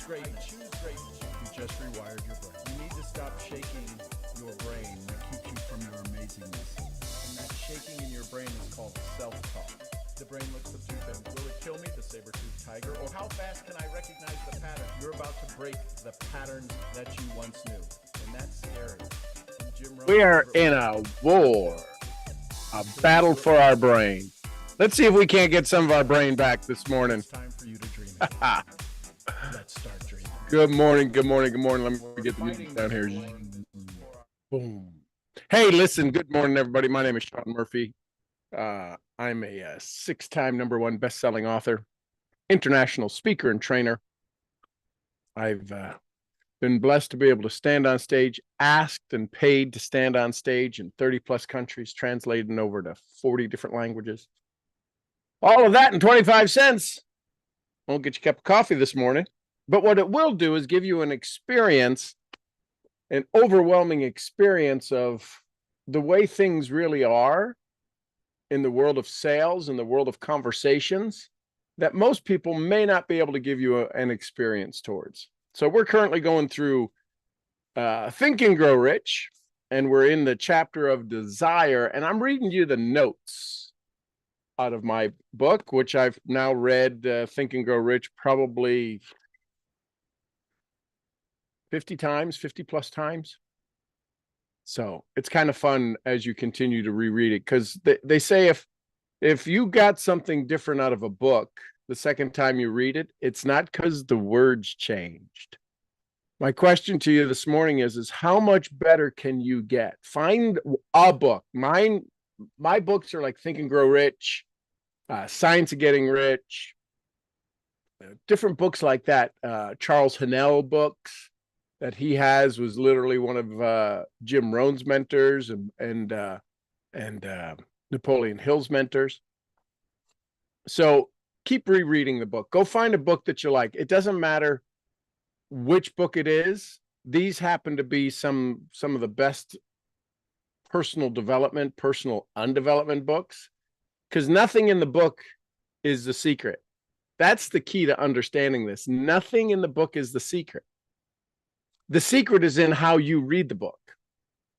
greatness. You just rewired your brain. You need to stop shaking your brain that keeps you from your amazingness. And that shaking in your brain is called self-talk. The brain looks for two things. Will it kill me, the saber-toothed tiger, or how fast can I recognize the pattern? You're about to break the patterns that you once knew. And that's scary. We are in a war, a battle for our brain. Let's see if we can't get some of our brain back this morning. It's time for you to dream. Let's start dreaming. Good morning, good morning, good morning. Let me get the music down here. Boom. Hey, listen, good morning, everybody. My name is Sean Murphy. I'm a six-time #1 best-selling author, international speaker and trainer. I've been blessed to be able to stand on stage, asked and paid to stand on stage in 30-plus countries, translated over to 40 different languages. All of that in 25 cents. Won't get you a cup of coffee this morning. But what it will do is give you an experience, an overwhelming experience of the way things really are in the world of sales, in the world of conversations, that most people may not be able to give you an experience towards. So we're currently going through Think and Grow Rich, and we're in the chapter of desire, and I'm reading you the notes out of my book, which I've now read, Think and Grow Rich, probably 50 times, 50 plus times. So it's kind of fun as you continue to reread it, because they say if you got something different out of a book the second time you read it, it's not because the words changed. My question to you this morning is how much better can you get? Find a book. My books are like Think and Grow Rich, Science of Getting Rich, different books like that. Charles Haanel books that he has was literally one of Jim Rohn's mentors and Napoleon Hill's mentors. So keep rereading the book. Go find a book that you like. It doesn't matter which book it is. These happen to be some of the best personal development, personal undevelopment books, because nothing in the book is the secret. That's the key to understanding this. Nothing in the book is the secret. The secret is in how you read the book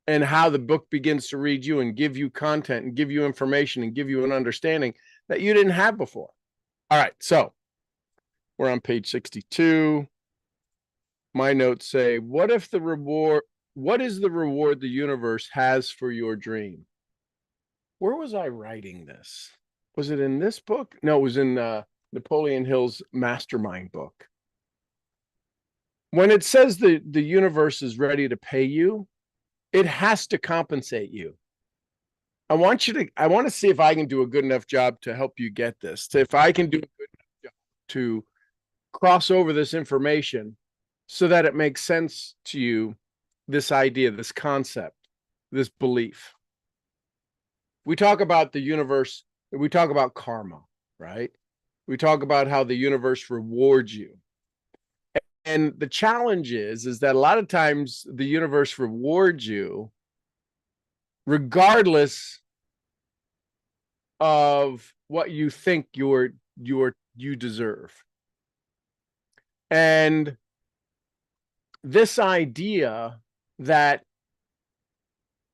and how the book begins to read you and give you content and give you information and give you an understanding that you didn't have before. All right, so we're on page 62. My notes say, what is the reward the universe has for your dream? Where was I writing this? Was it in this book? No, it was in Napoleon Hill's Mastermind book. When it says the universe is ready to pay you, it has to compensate you. I want to see if I can do a good enough job to help you get this. If I can do a good enough job to cross over this information so that it makes sense to you, this idea, this concept, this belief. We talk about the universe, we talk about karma, right? We talk about how the universe rewards you. And the challenge is that a lot of times the universe rewards you regardless of what you think you deserve. And this idea that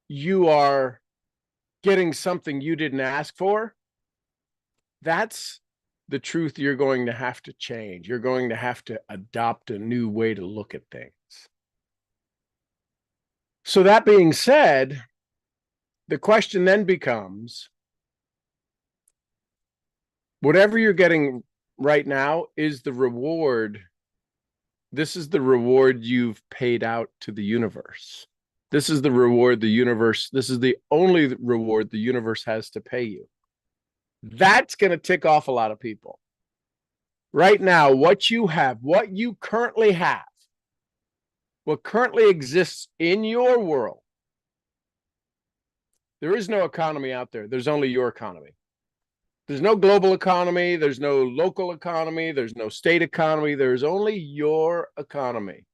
you are getting something you didn't ask for, that's the truth you're going to have to change. You're going to have to adopt a new way to look at things. So that being said, the question then becomes, whatever you're getting right now is the reward. This is the reward you've paid out to the universe. This is the reward the universe, this is the only reward the universe has to pay you. That's going to tick off a lot of people. Right now, what you have, what you currently have, what currently exists in your world, there is no economy out there. There's only your economy. There's no global economy. There's no local economy. There's no state economy. There's only your economy.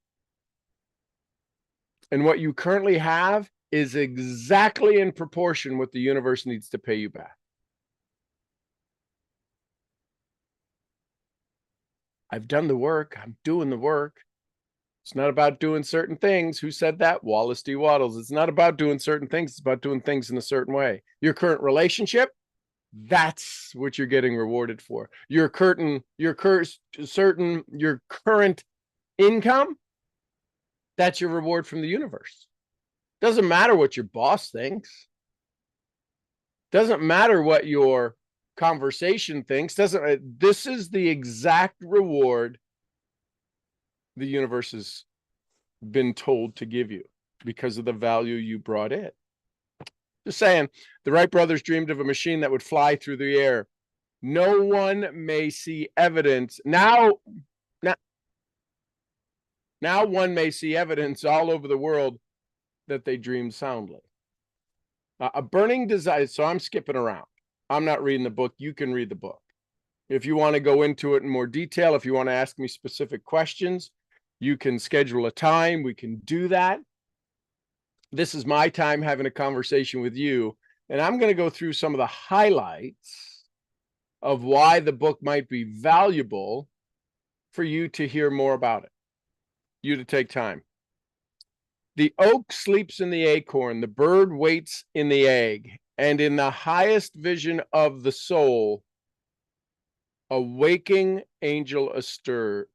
And what you currently have is exactly in proportion what the universe needs to pay you back. I've done the work. I'm doing the work. It's not about doing certain things. Who said that? Wallace D. Wattles. It's not about doing certain things. It's about doing things in a certain way. Your current relationship, that's what you're getting rewarded for. Your current income, that's your reward from the universe. Doesn't matter what your boss thinks. Doesn't matter what your conversation thinks. This is the exact reward the universe has been told to give you because of the value you brought in. Just saying, the Wright brothers dreamed of a machine that would fly through the air. No one may see evidence. Now one may see evidence all over the world that they dreamed soundly. A burning desire. So I'm skipping around. I'm not reading the book. You can read the book. If you want to go into it in more detail, if you want to ask me specific questions, you can schedule a time. We can do that. This is my time having a conversation with you, and I'm going to go through some of the highlights of why the book might be valuable for you to hear more about it, you to take time. The oak sleeps in the acorn, the bird waits in the egg, and in the highest vision of the soul, a waking angel stirs.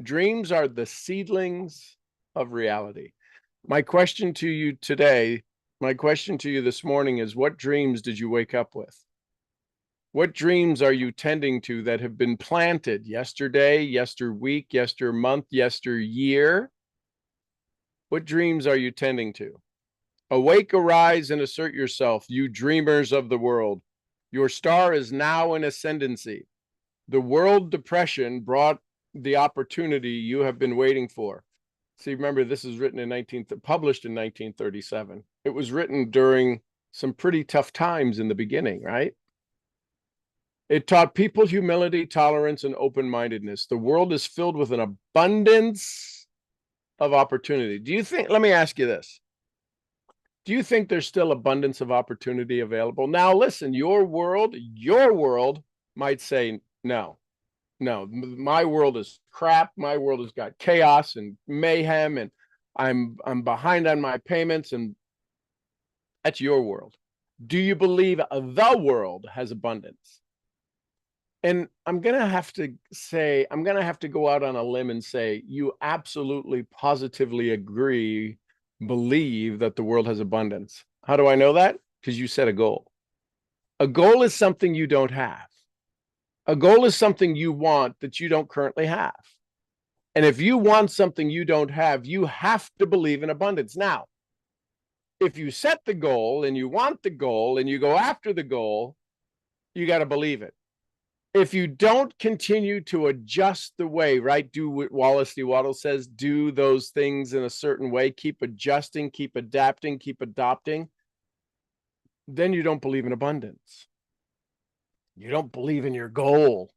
Dreams are the seedlings of reality. My question to you this morning is, what dreams did you wake up with? What dreams are you tending to that have been planted yesterday, yesterweek, yestermonth, yesteryear? What dreams are you tending to? Awake, arise, and assert yourself, you dreamers of the world. Your star is now in ascendancy. The world depression brought the opportunity you have been waiting for. See, remember, this is written published in 1937. It was written during some pretty tough times in the beginning, right? It taught people humility, tolerance, and open-mindedness. The world is filled with an abundance of opportunity. Let me ask you this. Do you think there's still abundance of opportunity available? Now, listen, your world might say, no, my world is crap. My world has got chaos and mayhem, and I'm behind on my payments, and that's your world. Do you believe the world has abundance? And I'm going to have to go out on a limb and say, you absolutely, positively believe that the world has abundance. How do I know that? Because you set a goal. A goal is something you don't have. A goal is something you want that you don't currently have. And if you want something you don't have, you have to believe in abundance. Now, if you set the goal and you want the goal and you go after the goal, you got to believe it. If you don't continue to adjust the way, right? Do what Wallace D. Wattles says, do those things in a certain way, keep adjusting, keep adapting, keep adopting, then you don't believe in abundance. You don't believe in your goal.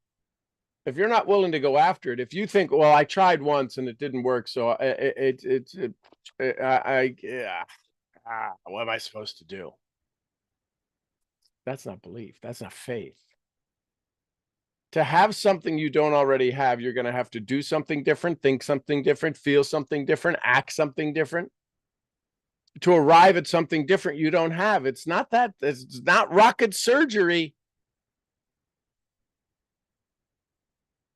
If you're not willing to go after it, if you think, well, I tried once and it didn't work, so what am I supposed to do? That's not belief. That's not faith. To have something you don't already have, you're going to have to do something different, think something different, feel something different, act something different to arrive at something different you don't have. It's not rocket surgery.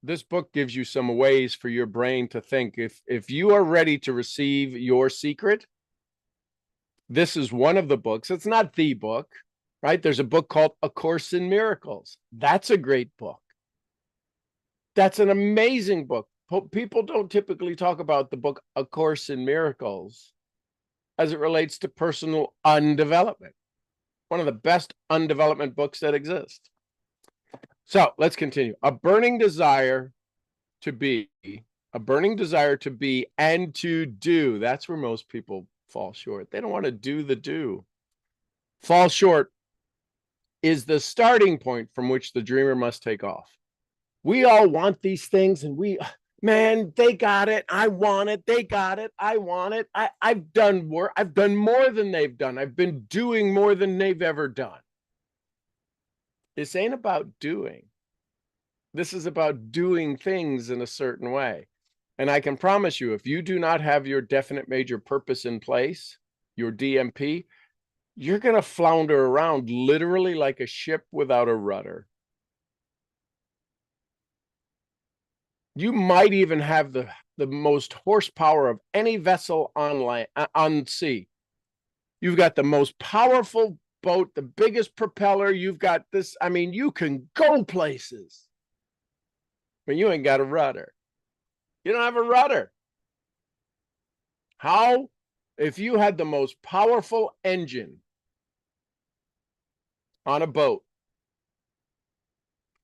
This book gives you some ways for your brain to think. If you are ready to receive your secret, this is one of the books. It's not the book, right? There's a book called A Course in Miracles. That's a great book. That's an amazing book. People don't typically talk about the book A Course in Miracles as it relates to personal undevelopment. One of the best undevelopment books that exist. So let's continue. A burning desire to be and to do. That's where most people fall short. They don't want to do the do. Fall short is the starting point from which the dreamer must take off. We all want these things, and they got it. I want it. They got it. I want it. I've done work. I've done more than they've done. I've been doing more than they've ever done. This ain't about doing. This is about doing things in a certain way. And I can promise you, if you do not have your definite major purpose in place, your DMP, you're going to flounder around literally like a ship without a rudder. You might even have the most horsepower of any vessel on sea. You've got the most powerful boat, the biggest propeller. You've got this. I mean, you can go places, but you ain't got a rudder. You don't have a rudder. How? If you had the most powerful engine on a boat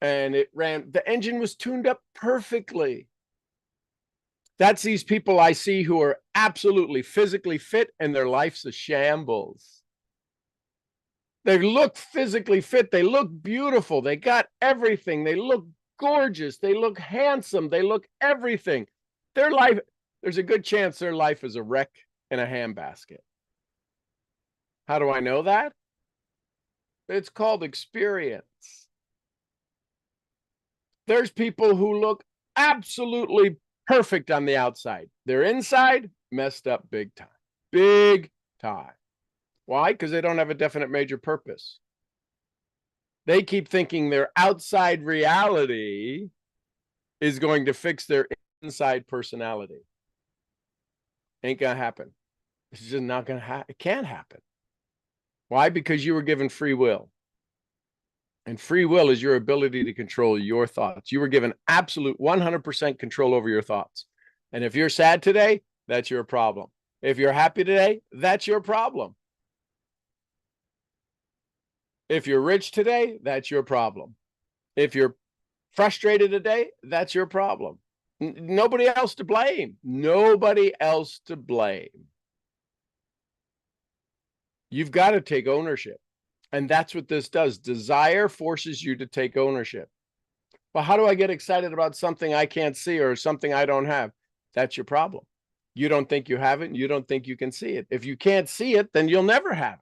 and it ran, the engine was tuned up perfectly. That's these people I see who are absolutely physically fit and their life's a shambles. They look physically fit. They look beautiful. They got everything. They look gorgeous. They look handsome. They look everything. Their life, there's a good chance their life is a wreck in a handbasket. How do I know that? It's called experience. There's people who look absolutely perfect on the outside. Their inside messed up big time. Big time. Why? Because they don't have a definite major purpose. They keep thinking their outside reality is going to fix their inside personality. Ain't gonna happen. It's just not gonna happen. It can't happen. Why? Because you were given free will. And free will is your ability to control your thoughts. You were given absolute 100% control over your thoughts. And if you're sad today, that's your problem. If you're happy today, that's your problem. If you're rich today, that's your problem. If you're frustrated today, that's your problem. Nobody else to blame. Nobody else to blame. You've got to take ownership. And that's what this does. Desire forces you to take ownership. Well, how do I get excited about something I can't see or something I don't have? That's your problem. You don't think you have it, and you don't think you can see it. If you can't see it, then you'll never have it.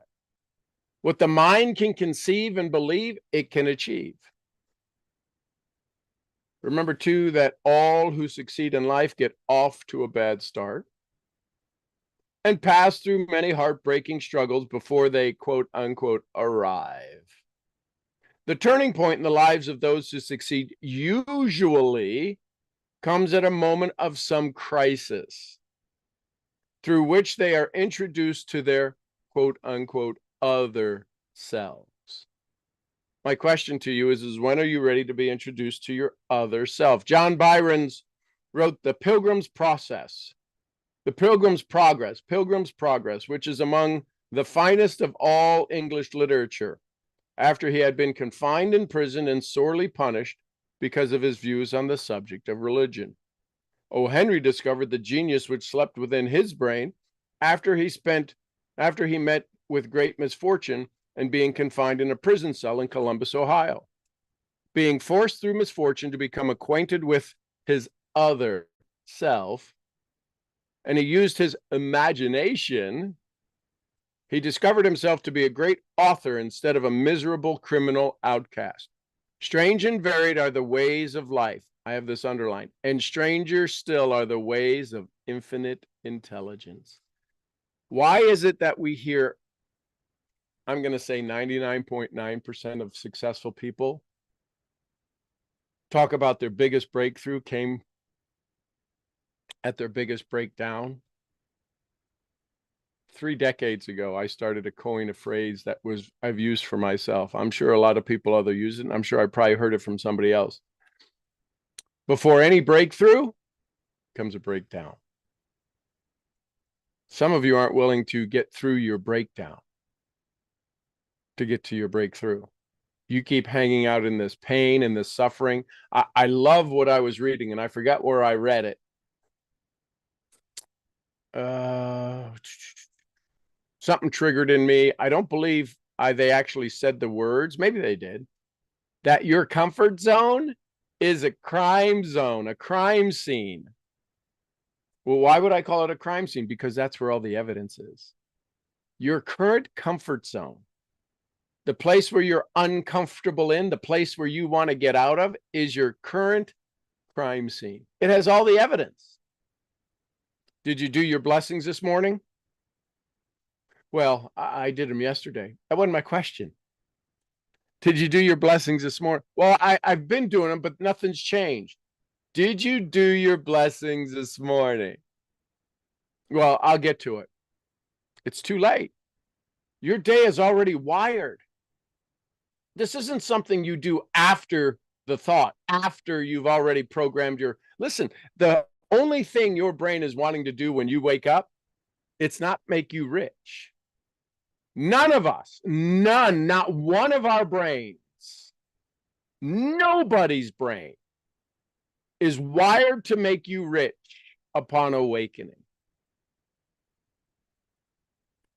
What the mind can conceive and believe, it can achieve. Remember, too, that all who succeed in life get off to a bad start and pass through many heartbreaking struggles before they, quote unquote, arrive. The turning point in the lives of those who succeed usually comes at a moment of some crisis through which they are introduced to their, quote unquote, other selves. My question to you is when are you ready to be introduced to your other self? John Byron's wrote The Pilgrim's Process, The Pilgrim's Progress, which is among the finest of all English literature, after he had been confined in prison and sorely punished because of his views on the subject of religion. O. Henry discovered the genius which slept within his brain after he met with great misfortune and being confined in a prison cell in Columbus, Ohio. Being forced through misfortune to become acquainted with his other self, and he used his imagination, he discovered himself to be a great author instead of a miserable criminal outcast. Strange and varied are the ways of life. I have this underlined. And stranger still are the ways of infinite intelligence. Why is it that we hear, I'm going to say 99.9% of successful people talk about their biggest breakthrough came at their biggest breakdown? 3 decades ago, I started to coin a phrase that I've used for myself. I'm sure a lot of people other use it. And I'm sure I probably heard it from somebody else. Before any breakthrough comes a breakdown. Some of you aren't willing to get through your breakdown to get to your breakthrough. You keep hanging out in this pain and this suffering. I love what I was reading, and I forgot where I read it. Something triggered in me. I don't believe they actually said the words. Maybe they did. That your comfort zone is a crime zone, a crime scene. Well, why would I call it a crime scene? Because that's where all the evidence is. Your current comfort zone The place where you're uncomfortable in, the place where you want to get out of, is your current crime scene. It has all the evidence. Did you do your blessings this morning? Well, I did them yesterday. That wasn't my question. Did you do your blessings this morning? Well, I've been doing them, but nothing's changed. Did you do your blessings this morning? Well, I'll get to it. It's too late. Your day is already wired. This isn't something you do after the thought, after you've already programmed your... Listen, the only thing your brain is wanting to do when you wake up, it's not make you rich. None of us, none, not one of our brains, nobody's brain is wired to make you rich upon awakening.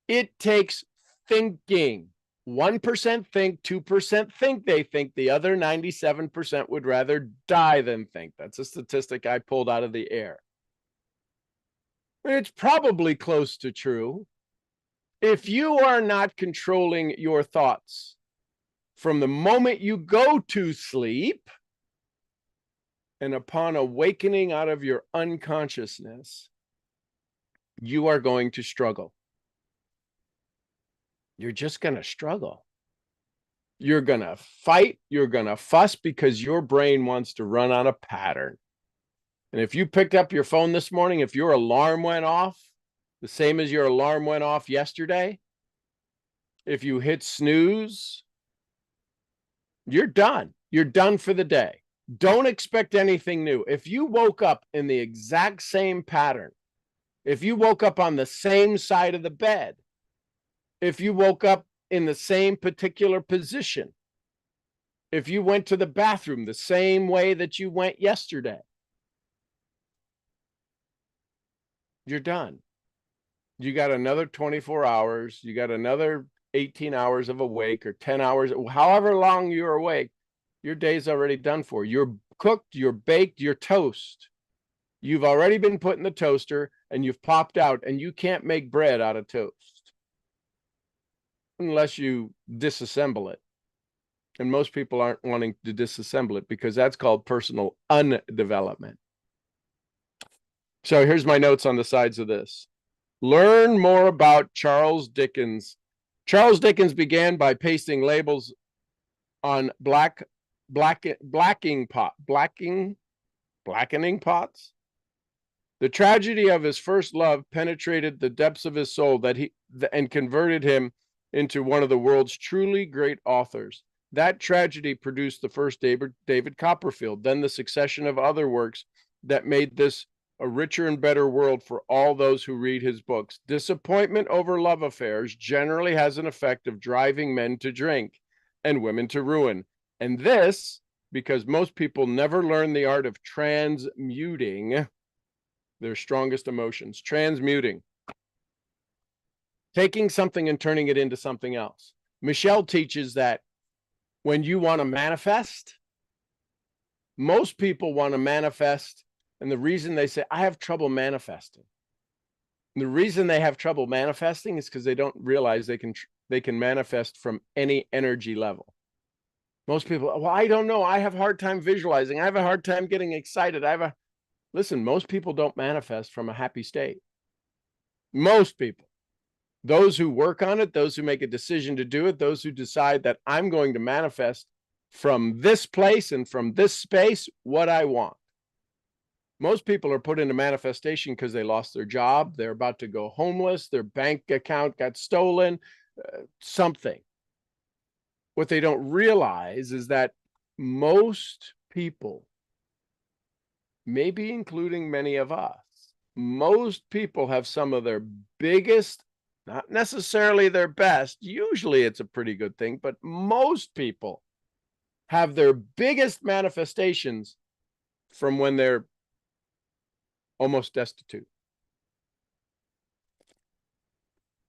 It takes thinking. 1% think, 2% think they think. The other 97% would rather die than think. That's a statistic I pulled out of the air. It's probably close to true. If you are not controlling your thoughts from the moment you go to sleep and upon awakening out of your unconsciousness, you are going to struggle. You're just going to struggle. You're going to fight. You're going to fuss because your brain wants to run on a pattern. And if you picked up your phone this morning, if your alarm went off, the same as your alarm went off yesterday, if you hit snooze, you're done. You're done for the day. Don't expect anything new. If you woke up in the exact same pattern, if you woke up on the same side of the bed, if you woke up in the same particular position, if you went to the bathroom the same way that you went yesterday, you're done. You got another 24 hours. You got another 18 hours of awake, or 10 hours, however long you're awake. Your day's already done for. You're cooked, you're baked, you're toast. You've already been put in the toaster and you've popped out, and you can't make bread out of toast unless you disassemble it. And most people aren't wanting to disassemble it because that's called personal undevelopment. So here's my notes on the sides of this. Learn more about Charles Dickens. Charles Dickens began by pasting labels on blackening pots. The tragedy of his first love penetrated the depths of his soul and converted him into one of the world's truly great authors. That tragedy produced the first David Copperfield, then the succession of other works that made this a richer and better world for all those who read his books. Disappointment over love affairs generally has an effect of driving men to drink and women to ruin. And this, because most people never learn the art of transmuting their strongest emotions. Transmuting. Taking something and turning it into something else. Michelle teaches that when you want to manifest, most people want to manifest. And the reason they say, I have trouble manifesting. And the reason they have trouble manifesting is because they don't realize they can manifest from any energy level. Most people, well, I don't know. I have a hard time visualizing. I have a hard time getting excited. Listen, most people don't manifest from a happy state. Most people. Those who work on it, those who make a decision to do it, those who decide that I'm going to manifest from this place and from this space what I want. Most people are put into manifestation because they lost their job, they're about to go homeless, their bank account got stolen, something. What they don't realize is that most people, maybe including many of us, most people have some of their biggest, not necessarily their best, usually it's a pretty good thing, but most people have their biggest manifestations from when they're almost destitute.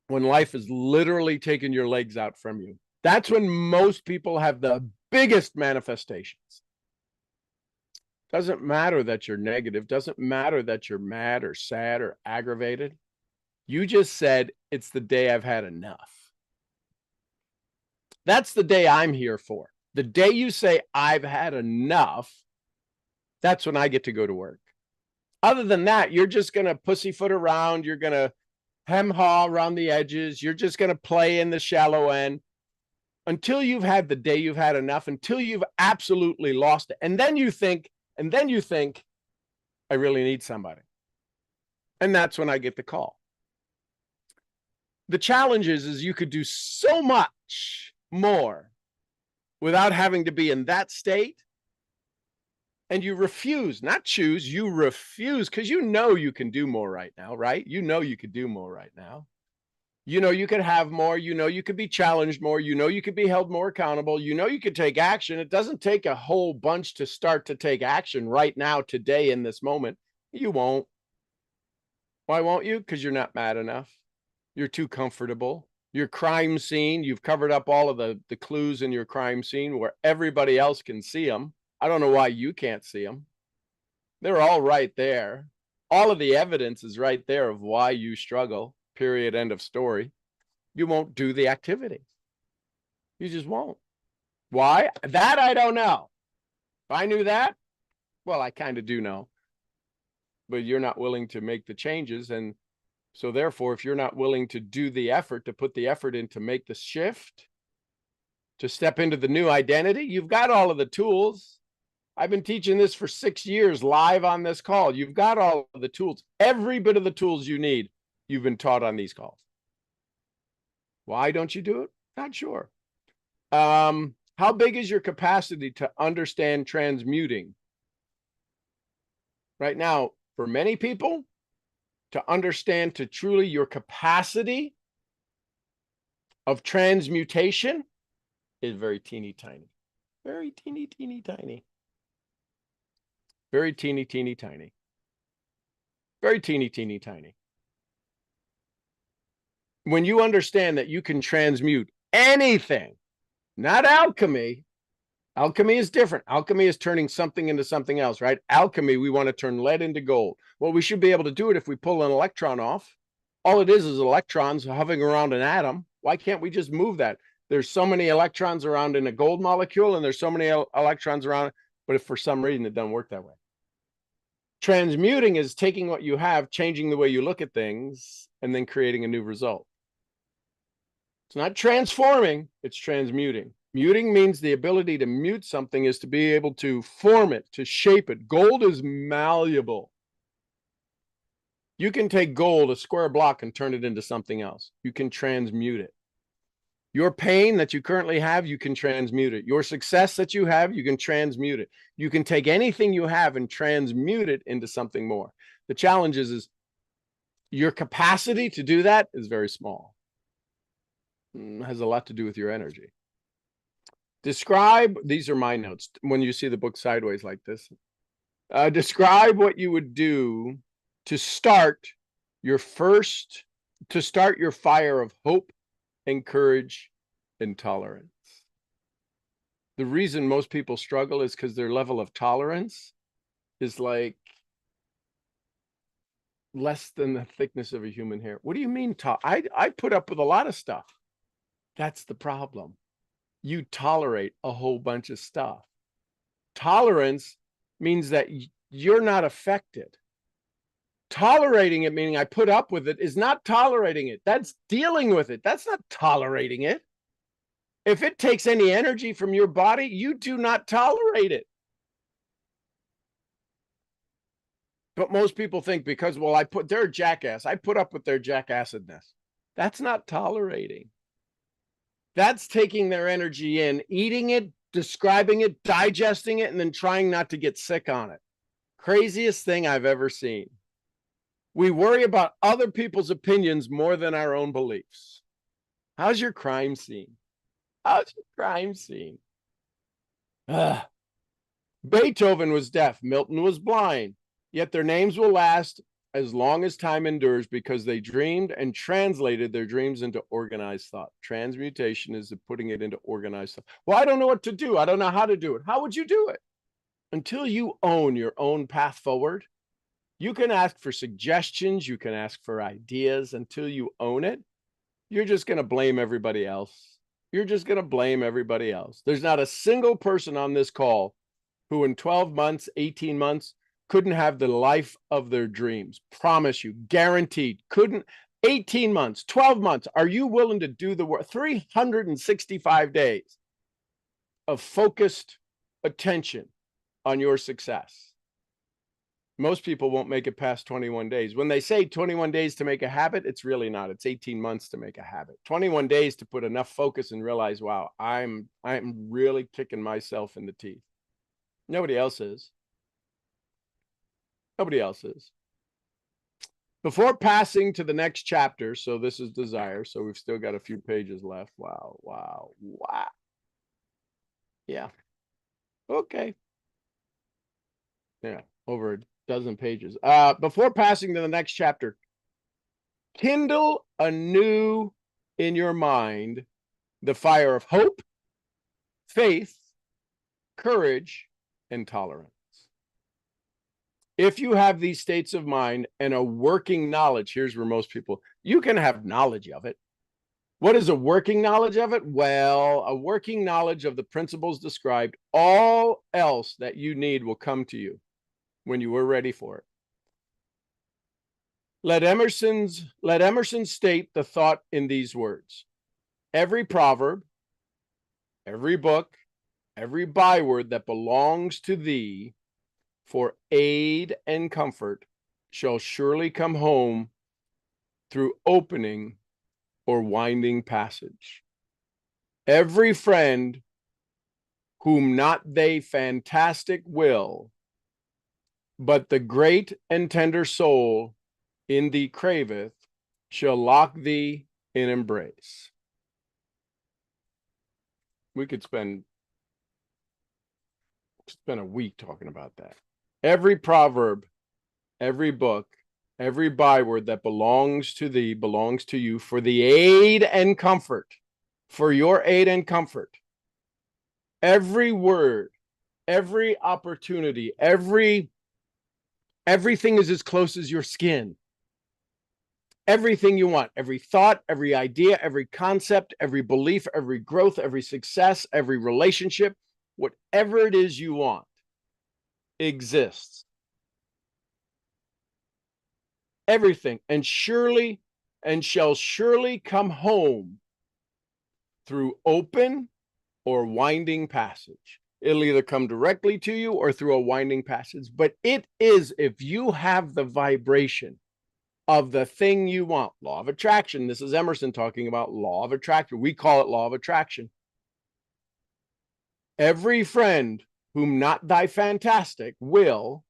When life is literally taking your legs out from you. That's when most people have the biggest manifestations. Doesn't matter that you're negative. Doesn't matter that you're mad or sad or aggravated. You just said, it's the day I've had enough. That's the day I'm here for. The day you say, I've had enough, that's when I get to go to work. Other than that, you're just going to pussyfoot around. You're going to hem-haw around the edges. You're just going to play in the shallow end until you've had the day you've had enough, until you've absolutely lost it. And then you think, I really need somebody. And that's when I get the call. The challenge is you could do so much more without having to be in that state. And you refuse, not choose, you refuse, because you know you can do more right now, right? You know you could do more right now. You know you could have more. You know you could be challenged more. You know you could be held more accountable. You know you could take action. It doesn't take a whole bunch to start to take action right now, today, in this moment. You won't. Why won't you? Because you're not mad enough. You're too comfortable. Your crime scene, you've covered up all of the clues in your crime scene where everybody else can see them. I don't know why you can't see them. They're all right there. All of the evidence is right there of why you struggle, period, end of story. You won't do the activity. You just won't. Why? That I don't know. If I knew that, well, I kind of do know. But you're not willing to make the changes. And so therefore, if you're not willing to do the effort, to put the effort in to make the shift, to step into the new identity, you've got all of the tools. I've been teaching this for 6 years live on this call. You've got all of the tools. Every bit of the tools you need, you've been taught on these calls. Why don't you do it? Not sure. How big is your capacity to understand transmuting? Right now, for many people, to understand to truly your capacity of transmutation is very teeny tiny. Very teeny, teeny, tiny. Very teeny, teeny, tiny. Very teeny, teeny, tiny. When you understand that you can transmute anything, not alchemy. Alchemy is different. Alchemy is turning something into something else, right? Alchemy, we want to turn lead into gold. Well, we should be able to do it if we pull an electron off. All it is electrons hovering around an atom. Why can't we just move that? There's so many electrons around in a gold molecule, and there's so many electrons around, but if for some reason it doesn't work that way. Transmuting is taking what you have, changing the way you look at things, and then creating a new result. It's not transforming, it's transmuting. Muting means the ability to mute something is to be able to form it, to shape it. Gold is malleable. You can take gold, a square block, and turn it into something else. You can transmute it. Your pain that you currently have, you can transmute it. Your success that you have, you can transmute it. You can take anything you have and transmute it into something more. The challenge is your capacity to do that is very small. It has a lot to do with your energy. Describe, these are my notes, when you see the book sideways like this. Describe what you would do to start your fire of hope and courage and tolerance. The reason most people struggle is because their level of tolerance is like less than the thickness of a human hair. What do you mean? I put up with a lot of stuff. That's the problem. You tolerate a whole bunch of stuff. Tolerance means that you're not affected. Tolerating it, meaning I put up with it, is not tolerating it. That's dealing with it. That's not tolerating it. If it takes any energy from your body, you do not tolerate it. But most people think because, well, they're a jackass. I put up with their jackassedness. That's not tolerating. That's taking their energy in, eating it, describing it, digesting it, and then trying not to get sick on it. Craziest thing I've ever seen. We worry about other people's opinions more than our own beliefs. How's your crime scene? How's your crime scene? Beethoven was deaf. Milton was blind. Yet their names will last as long as time endures because they dreamed and translated their dreams into organized thought. Transmutation is putting it into organized thought. Well, I don't know what to do. I don't know how to do it. How would you do it? Until you own your own path forward, you can ask for suggestions. You can ask for ideas. Until you own it, you're just going to blame everybody else. you're just going to blame everybody else. There's not a single person on this call who in 12 months, 18 months, couldn't have the life of their dreams. Promise you, guaranteed. Couldn't. 18 months, 12 months. Are you willing to do the work? 365 days of focused attention on your success. Most people won't make it past 21 days. When they say 21 days to make a habit, it's really not. It's 18 months to make a habit. 21 days to put enough focus and realize, wow, I'm really kicking myself in the teeth. Nobody else is. Nobody else is. Before passing to the next chapter, so this is desire, so we've still got a few pages left. Wow. Yeah. Okay. Yeah, over a dozen pages. Before passing to the next chapter, kindle anew in your mind the fire of hope, faith, courage, and tolerance. If you have these states of mind and a working knowledge, here's where most people, you can have knowledge of it. What is a working knowledge of it? Well, a working knowledge of the principles described, all else that you need will come to you when you are ready for it. Let Emerson state the thought in these words. Every proverb, every book, every byword that belongs to thee for aid and comfort shall surely come home through opening or winding passage. Every friend whom not they fantastic will, but the great and tender soul in thee craveth, shall lock thee in embrace. We could spend a week talking about that. Every proverb, every book, every byword that belongs to thee belongs to you for the aid and comfort, for your aid and comfort. Every word, every opportunity, everything is as close as your skin. Everything you want, every thought, every idea, every concept, every belief, every growth, every success, every relationship, whatever it is you want exists. Everything, and shall surely come home through open or winding passage. It'll either come directly to you or through a winding passage, but it is, if you have the vibration of the thing you want. Law of attraction. This is Emerson talking about law of attraction. We call it law of attraction. Every friend whom not thy fantastic will,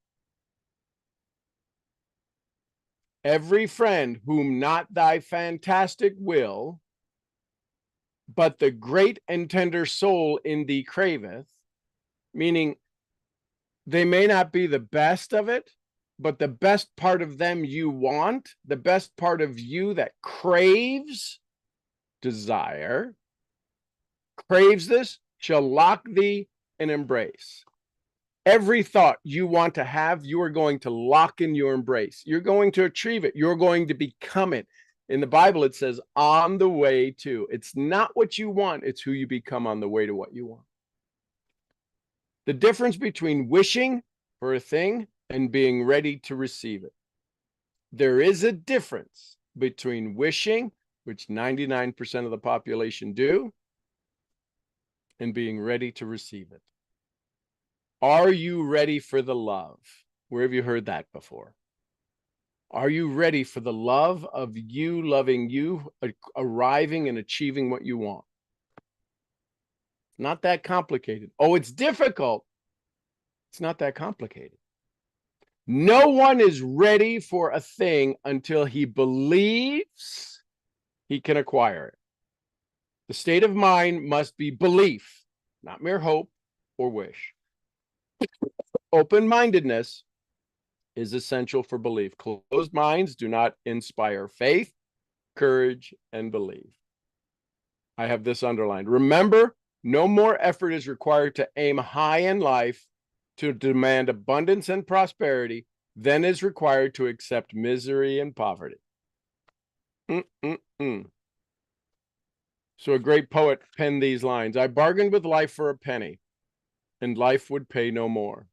every friend whom not thy fantastic will, but the great and tender soul in thee craveth, meaning they may not be the best of it, but the best part of them you want, the best part of you that craves desire, craves this, shall lock thee in embrace. Every thought you want to have, you are going to lock in your embrace. You're going to achieve it. You're going to become it. In the Bible, it says, on the way to. It's not what you want, it's who you become on the way to what you want. The difference between wishing for a thing and being ready to receive it. There is a difference between wishing, which 99% of the population do, and being ready to receive it. Are you ready for the love? Where have you heard that before? Are you ready for the love of you loving you, arriving and achieving what you want? Not that complicated. Oh, it's difficult. It's not that complicated. No one is ready for a thing until he believes he can acquire it. The state of mind must be belief, not mere hope or wish. Open-mindedness is essential for belief. Closed minds do not inspire faith, courage, and belief. I have this underlined. Remember, no more effort is required to aim high in life, to demand abundance and prosperity, than is required to accept misery and poverty. So a great poet penned these lines: I bargained with life for a penny, and life would pay no more.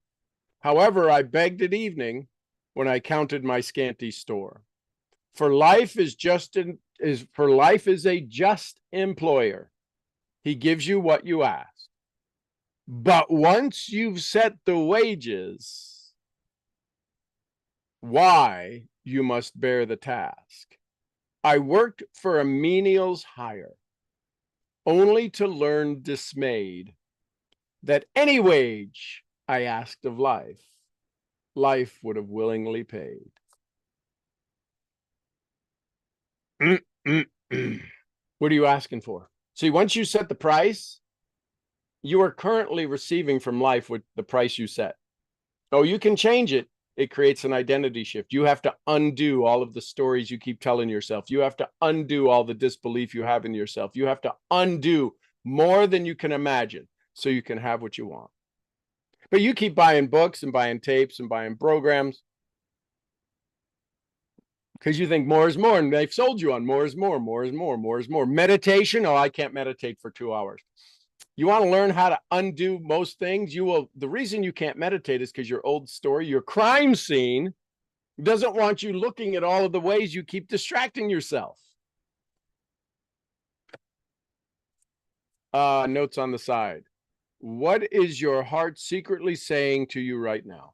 However, I begged at evening when I counted my scanty store. For life is a just employer. He gives you what you ask. But once you've set the wages, why you must bear the task. I worked for a menial's hire, only to learn dismayed that any wage I asked of life, life would have willingly paid. What are you asking for? See, once you set the price, you are currently receiving from life with the price you set. Oh, you can change it. It creates an identity shift. You have to undo all of the stories you keep telling yourself. You have to undo all the disbelief you have in yourself. You have to undo more than you can imagine so you can have what you want. But you keep buying books and buying tapes and buying programs because you think more is more, and they've sold you on more is more, more is more, more is more. Meditation, oh, I can't meditate for 2 hours. You want to learn how to undo most things? You will. The reason you can't meditate is because your old story, your crime scene, doesn't want you looking at all of the ways you keep distracting yourself. Notes on the side. What is your heart secretly saying to you right now?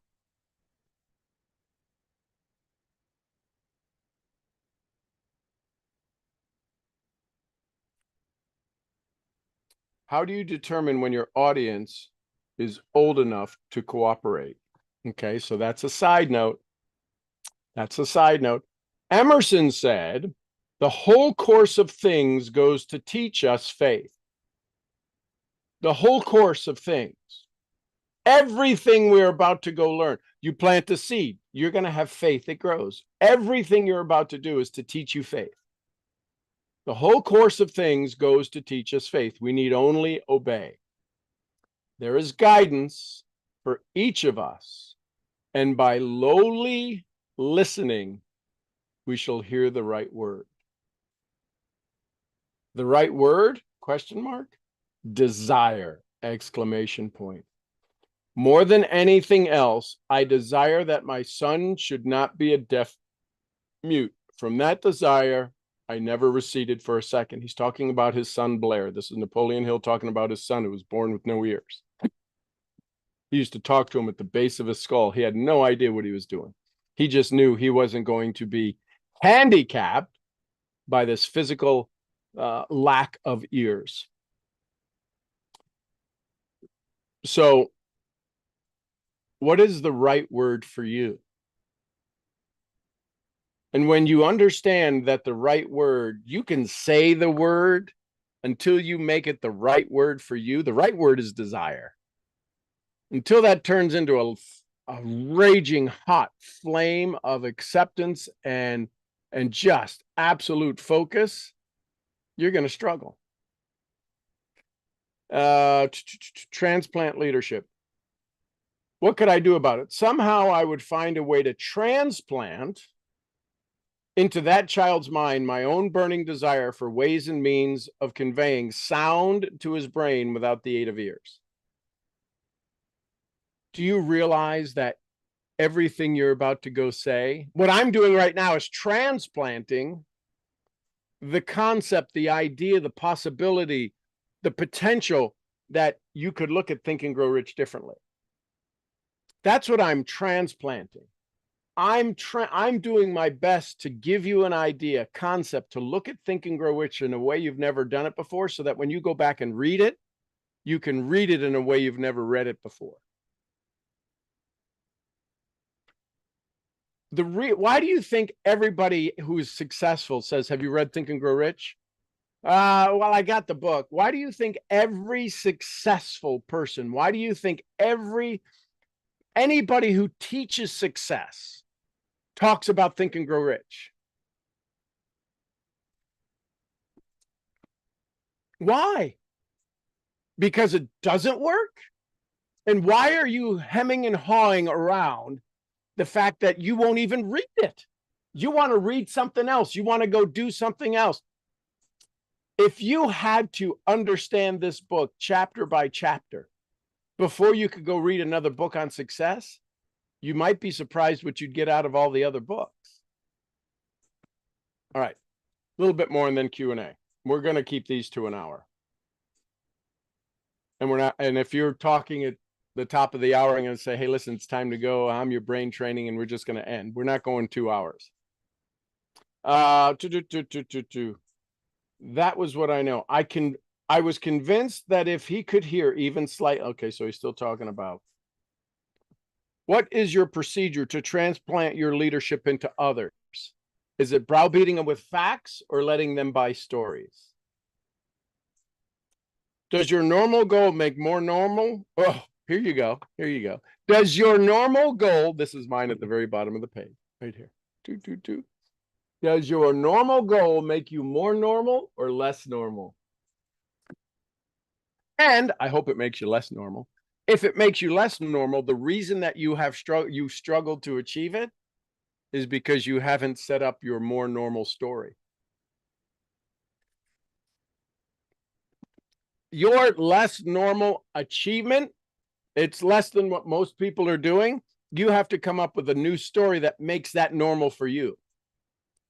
How do you determine when your audience is old enough to cooperate? Okay, so that's a side note. That's a side note. Emerson said, the whole course of things goes to teach us faith. The whole course of things. Everything we're about to go learn. You plant a seed, you're going to have faith, it grows. Everything you're about to do is to teach you faith. The whole course of things goes to teach us faith. We need only obey. There is guidance for each of us, and by lowly listening, we shall hear the right word. The right word? Question mark. Desire! Exclamation point. More than anything else, I desire that my son should not be a deaf mute. From that desire, I never receded for a second. He's talking about his son, Blair. This is Napoleon Hill talking about his son who was born with no ears. He used to talk to him at the base of his skull. He had no idea what he was doing. He just knew he wasn't going to be handicapped by this physical lack of ears. So, what is the right word for you? And when you understand that the right word, you can say the word until you make it the right word for you. The right word is desire. Until that turns into a raging hot flame of acceptance and just absolute focus, you're going to struggle. Transplant leadership. What could I do about it? Somehow I would find a way to transplant into that child's mind my own burning desire for ways and means of conveying sound to his brain without the aid of ears. Do you realize that everything you're about to go say, what I'm doing right now is transplanting the concept, the idea, the possibility, the potential that you could look at Think and Grow Rich differently. That's what I'm transplanting. I'm doing my best to give you an idea, concept, to look at Think and Grow Rich in a way you've never done it before, so that when you go back and read it, you can read it in a way you've never read it before. Why do you think everybody who's successful says, have you read Think and Grow Rich? Well, I got the book. Why do you think every successful person, why do you think anybody who teaches success talks about Think and Grow Rich? Why? Because it doesn't work? And why are you hemming and hawing around the fact that you won't even read it? You want to read something else. You want to go do something else. If you had to understand this book chapter by chapter before you could go read another book on success, you might be surprised what you'd get out of all the other books. All right, a little bit more and then Q&A. We're going to keep these to an hour. And we're not, and if you're talking at the top of the hour, I'm going to say, hey, listen, it's time to go. I'm your brain training, and we're just going to end. We're not going 2 hours. That was what I know. I was convinced that if he could hear even slightly, okay, so he's still talking about, what is your procedure to transplant your leadership into others? Is it browbeating them with facts or letting them buy stories? Does your normal goal make more normal? Oh, here you go. Here you go. Does your normal goal, this is mine at the very bottom of the page, right here. Does your normal goal make you more normal or less normal? And I hope it makes you less normal. If it makes you less normal, the reason that you have struggled to achieve it is because you haven't set up your more normal story. Your less normal achievement, it's less than what most people are doing. You have to come up with a new story that makes that normal for you.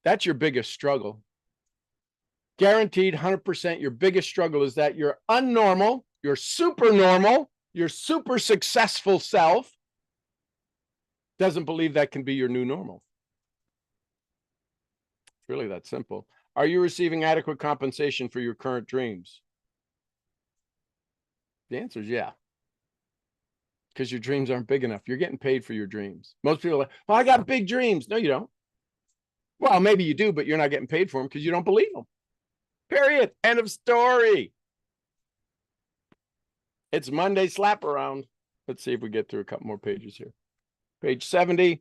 That's your biggest struggle. Guaranteed 100% your biggest struggle is that you're unnormal, you're super normal, your super successful self doesn't believe that can be your new normal. It's really that simple. Are you receiving adequate compensation for your current dreams? The answer is yeah. Because your dreams aren't big enough. You're getting paid for your dreams. Most people are like, well, I got big dreams. No, you don't. Well, maybe you do, but you're not getting paid for them because you don't believe them. Period. End of story. It's Monday slap around. Let's see if we get through a couple more pages here. Page 70.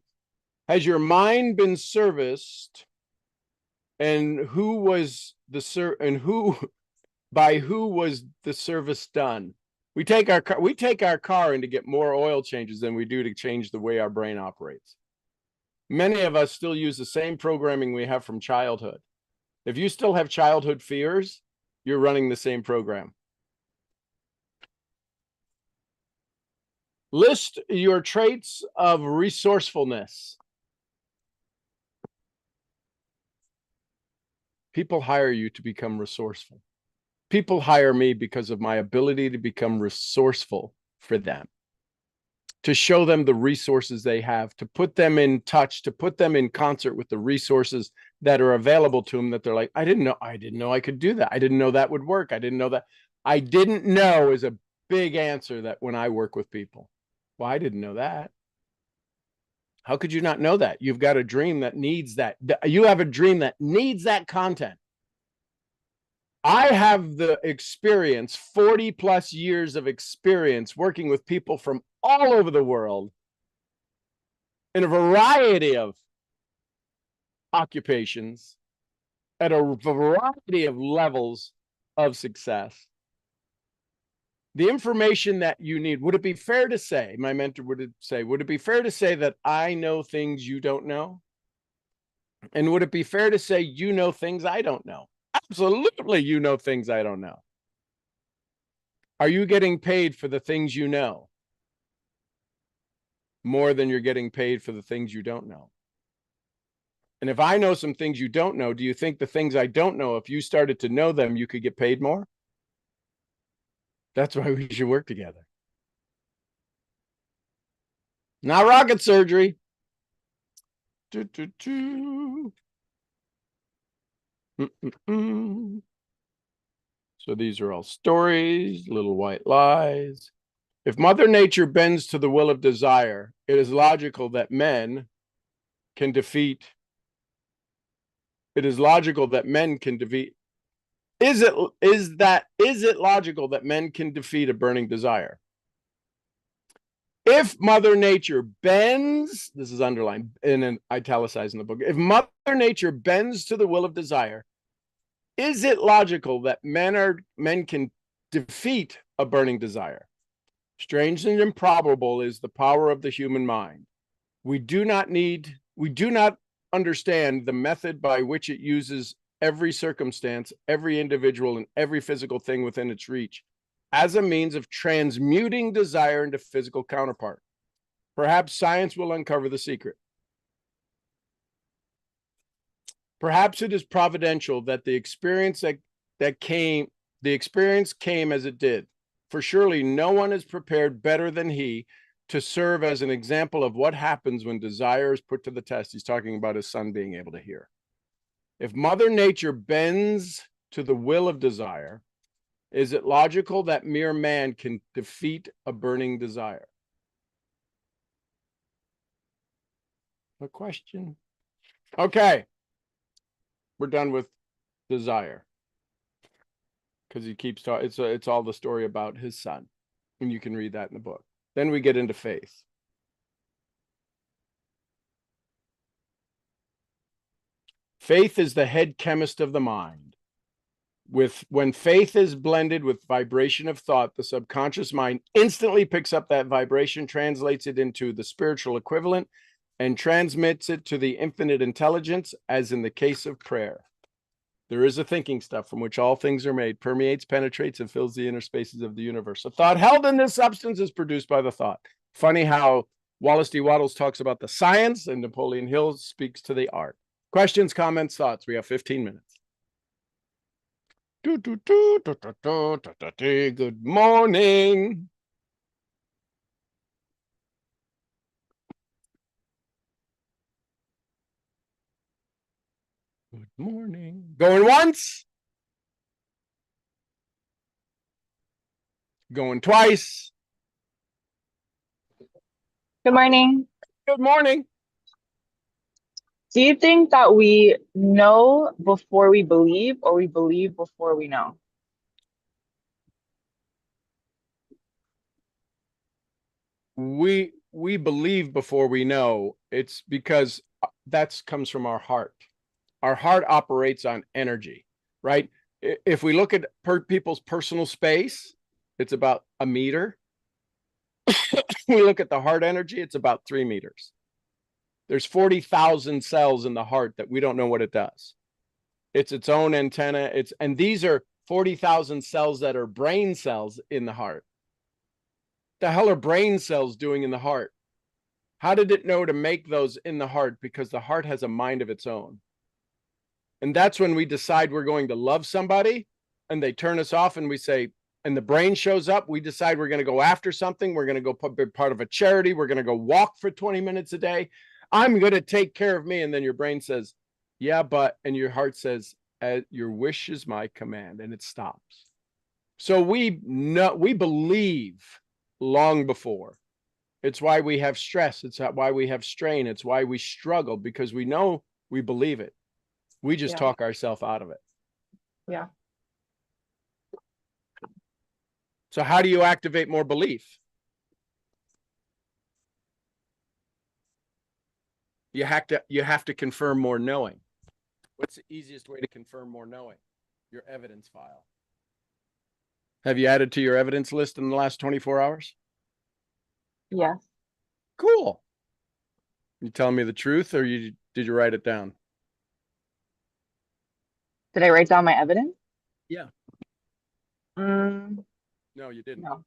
Has your mind been serviced? And who was the by who was the service done? We take our car in to get more oil changes than we do to change the way our brain operates. Many of us still use the same programming we have from childhood. If you still have childhood fears, you're running the same program. List your traits of resourcefulness. People hire you to become resourceful. People hire me because of my ability to become resourceful for them, to show them the resources they have, to put them in touch, to put them in concert with the resources that are available to them that they're like, I didn't know I could do that. I didn't know that would work. I didn't know that. I didn't know is a big answer that when I work with people. Well, I didn't know that. How could you not know that? You've got a dream that needs that. You have a dream that needs that content. I have the experience, 40 plus years of experience working with people from all over the world in a variety of occupations at a variety of levels of success. The information that you need, would it be fair to say, my mentor would it be fair to say that I know things you don't know? And would it be fair to say you know things I don't know? Absolutely, you know things I don't know. Are you getting paid for the things you know more than you're getting paid for the things you don't know? And if I know some things you don't know, do you think the things I don't know, if you started to know them, you could get paid more? That's why we should work together. Not rocket surgery. So these are all stories, little white lies. If Mother Nature bends to the will of desire, it is logical that men can defeat. It is logical that men can defeat. Is it logical that men can defeat a burning desire? If Mother Nature bends, this is underlined and italicized in the book. If Mother Nature bends to the will of desire, is it logical that men can defeat a burning desire? Strange and improbable is the power of the human mind. We do not understand the method by which it uses every circumstance, every individual, and every physical thing within its reach as a means of transmuting desire into physical counterpart. Perhaps science will uncover the secret. Perhaps it is providential that the experience came as it did. For surely no one is prepared better than he to serve as an example of what happens when desire is put to the test. He's talking about his son being able to hear. If Mother Nature bends to the will of desire, is it logical that mere man can defeat a burning desire? A question. Okay. We're done with desire. Because he keeps talking. It's all the story about his son. And you can read that in the book. Then we get into faith. Faith is the head chemist of the mind. When faith is blended with vibration of thought, the subconscious mind instantly picks up that vibration, translates it into the spiritual equivalent, and transmits it to the infinite intelligence, as in the case of prayer. There is a thinking stuff from which all things are made, permeates, penetrates, and fills the inner spaces of the universe. A thought held in this substance is produced by the thought. Funny how Wallace D. Wattles talks about the science and Napoleon Hill speaks to the art. Questions, comments, thoughts? We have 15 minutes. Good morning. Good morning. Going once. Going twice. Good morning. Good morning. Do you think that we know before we believe, or we believe before we know? We believe before we know. It's because that comes from our heart. Our heart operates on energy, right? If we look at people's personal space, it's about a meter. We look at the heart energy, it's about 3 meters. There's 40,000 cells in the heart that we don't know what it does. It's its own antenna. And these are 40,000 cells that are brain cells in the heart. The hell are brain cells doing in the heart? How did it know to make those in the heart? Because the heart has a mind of its own. And that's when we decide we're going to love somebody and they turn us off and we say, and the brain shows up, we decide we're going to go after something. We're going to go be part of a charity. We're going to go walk for 20 minutes a day. I'm going to take care of me. And then your brain says, yeah, but, and your heart says, your wish is my command, and it stops. So we believe long before. It's why we have stress. It's why we have strain. It's why we struggle, because we know we believe it. We just talk ourselves out of it. Yeah. So how do you activate more belief? You have to confirm more knowing. What's the easiest way to confirm more knowing? Your evidence file. Have you added to your evidence list in the last 24 hours? Yes. Cool. You telling me the truth, or did you write it down? Did I write down my evidence? Yeah. No, No, you didn't. no,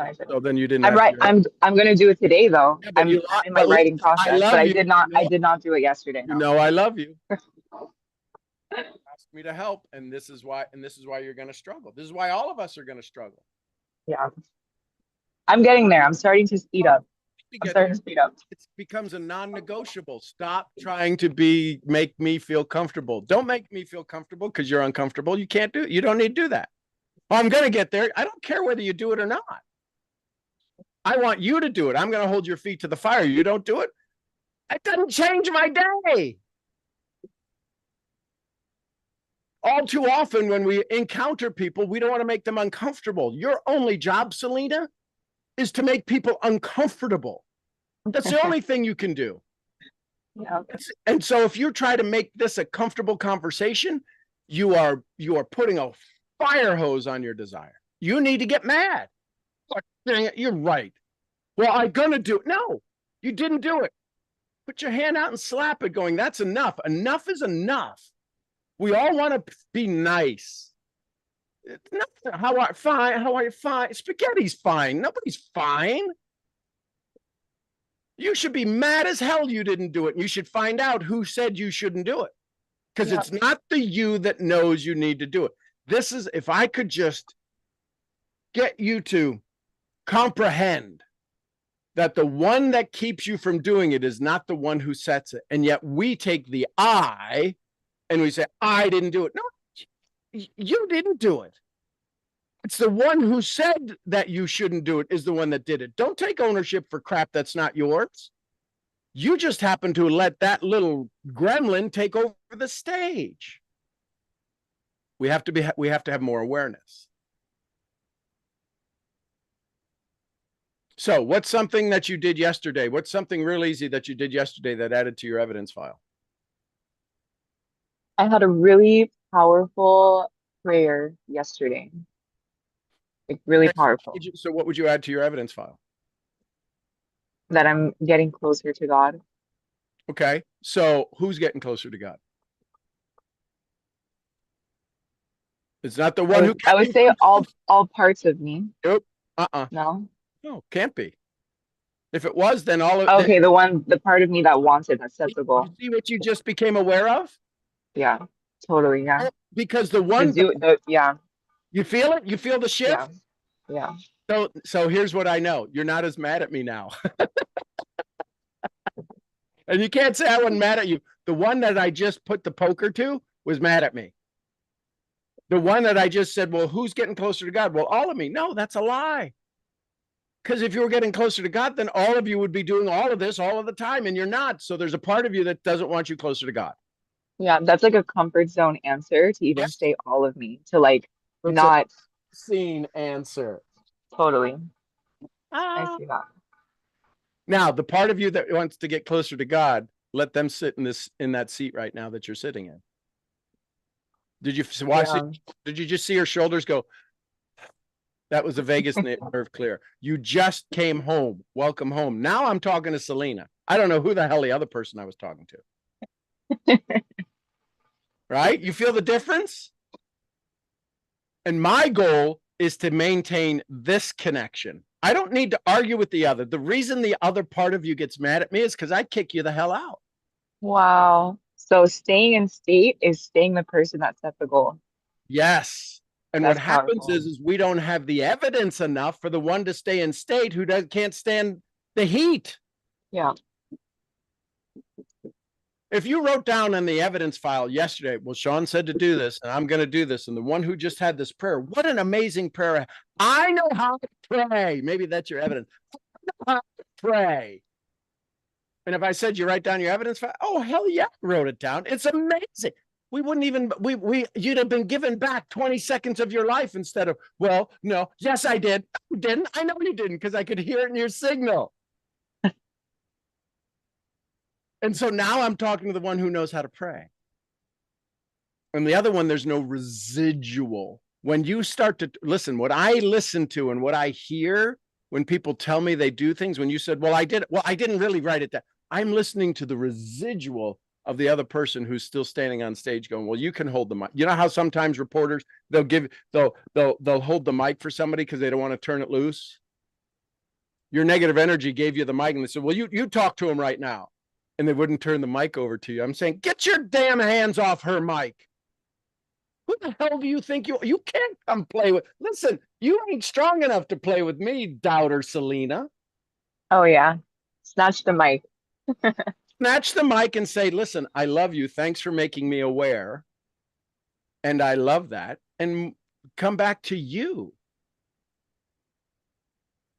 I didn't. So then you didn't. I'm right. I'm going to do it today, though. Yeah, I'm in my writing process, but I did not. I did not do it yesterday. No. You know I love you. Ask me to help, and this is why you're going to struggle. This is why all of us are going to struggle. Yeah. I'm getting there. I'm starting to speed up. It becomes a non-negotiable. Stop trying to make me feel comfortable. Don't make me feel comfortable because you're uncomfortable. You can't do it. You don't need to do that. Oh, I'm going to get there. I don't care whether you do it or not. I want you to do it. I'm going to hold your feet to the fire. You don't do it. It doesn't change my day. All too often when we encounter people, we don't want to make them uncomfortable. Your only job, Selena, is to make people uncomfortable. That's the only thing you can do. Yeah. And so if you try to make this a comfortable conversation, you are putting a fire hose on your desire. You need to get mad. Dang it, you're right. Well, I'm gonna do it. No, you didn't do it. Put your hand out and slap it, going, that's enough. Enough is enough. We all want to be nice. It's not how are fine, how are you fine? Spaghetti's fine. Nobody's fine. You should be mad as hell you didn't do it. And you should find out who said you shouldn't do it. Because Yep. it's not the you that knows you need to do it. This is, if I could just get you to comprehend that the one that keeps you from doing it is not the one who sets it. And yet we take the I and we say, I didn't do it. No, you didn't do it. It's the one who said that you shouldn't do it is the one that did it. Don't take ownership for crap that's not yours. You just happen to let that little gremlin take over the stage. We have to have more awareness. So what's something that you did yesterday? What's something real easy that you did yesterday that added to your evidence file? I had a really powerful prayer yesterday. Like really powerful. So what would you add to your evidence file? That I'm getting closer to God. Okay. So who's getting closer to God? It's not the one who I would say all parts of me. Nope. No? No, can't be. If it was, then all of Okay, the part of me that wants it, that sets the goal. You see what you just became aware of? Yeah, totally. Yeah. Because the one Yeah. you feel it? You feel the shift? Yeah. So here's what I know. You're not as mad at me now. And you can't say I wasn't mad at you. The one that I just put the poker to was mad at me. The one that I just said, well, who's getting closer to God? Well, all of me. No, that's a lie. Because if you were getting closer to God, then all of you would be doing all of this all of the time, and you're not. So there's a part of you that doesn't want you closer to God. Yeah, that's like a comfort zone answer to even say all of me, to like It's not seen answer. totally. I see that. Now, the part of you that wants to get closer to God, let them sit in that seat right now that you're sitting in. Did you watch it? Did you just see her shoulders go? That was a vagus nerve clear. You just came home. Welcome home. Now I'm talking to Selena. I don't know who the hell the other person I was talking to. Right? You feel the difference? And my goal is to maintain this connection. I don't need to argue with the other. The reason the other part of you gets mad at me is because I kick you the hell out. Wow. So staying in state is staying the person that set the goal. Yes. And That's what happens powerful. is we don't have the evidence enough for the one to stay in state who can't stand the heat. Yeah. If you wrote down in the evidence file yesterday, well, Sean said to do this, and I'm going to do this, and the one who just had this prayer, what an amazing prayer. I know how to pray. Maybe that's your evidence. I know how to pray. And if I said you write down your evidence file, oh, hell yeah, I wrote it down. It's amazing. We wouldn't even, you'd have been given back 20 seconds of your life instead of, well, no, yes, I did. You didn't. I know you didn't because I could hear it in your signal. And so now I'm talking to the one who knows how to pray. And the other one, there's no residual. When you start to listen, what I listen to and what I hear when people tell me they do things, when you said, well, I did it. Well, I didn't really write it down. I'm listening to the residual of the other person who's still standing on stage going, well, you can hold the mic. You know how sometimes reporters, they'll hold the mic for somebody because they don't want to turn it loose. Your negative energy gave you the mic and they said, well, you talk to him right now. And they wouldn't turn the mic over to you. I'm saying, get your damn hands off her mic. Who the hell do you think you can't come play with? Listen, you ain't strong enough to play with me, doubter Selena. Oh yeah. Snatch the mic. Snatch the mic and say, listen, I love you. Thanks for making me aware. And I love that. And come back to you.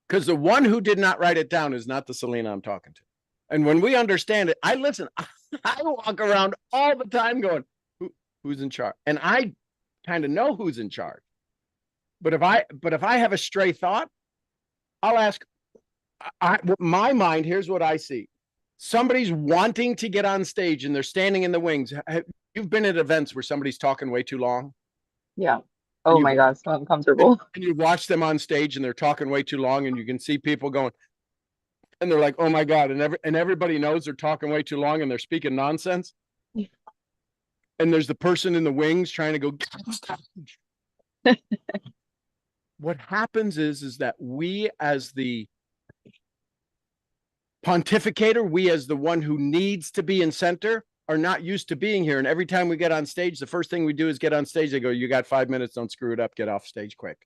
Because the one who did not write it down is not the Selena I'm talking to. And when we understand it, I listen. I walk around all the time going, who's in charge? And I kind of know who's in charge. But if I have a stray thought, I'll ask. My mind, here's what I see. Somebody's wanting to get on stage and they're standing in the wings. You've been at events where somebody's talking way too long? Yeah. Oh my God, so uncomfortable. And you watch them on stage and they're talking way too long and you can see people going, and they're like, oh my God. And everybody knows they're talking way too long and they're speaking nonsense. and there's the person in the wings trying to go get on stage. What happens is that we as the pontificator, we as the one who needs to be in center, are not used to being here. And every time we get on stage, the first thing we do is get on stage. They go, you got 5 minutes, don't screw it up, get off stage quick.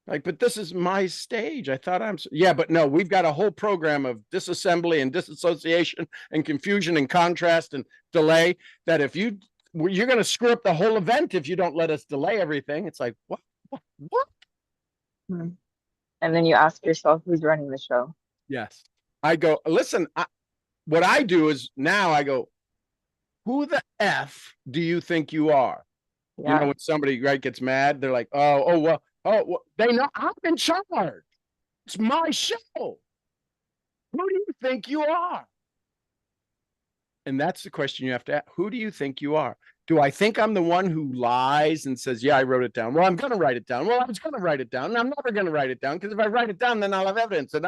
Like, but this is my stage. I thought yeah, but no, we've got a whole program of disassembly and disassociation and confusion and contrast and delay that if you're going to screw up the whole event if you don't let us delay everything. It's like, what? And then you ask yourself, who's running the show? Yes. I go, listen, what I do is now I go, who the F do you think you are? Yeah. You know, when somebody gets mad, they're like, well, they know I'm in charge. It's my show. Who do you think you are? And that's the question you have to ask. Who do you think you are? Do I think I'm the one who lies and says, yeah, I wrote it down? Well, I'm going to write it down. Well, I was going to write it down. And I'm never going to write it down because if I write it down, then I'll have evidence. And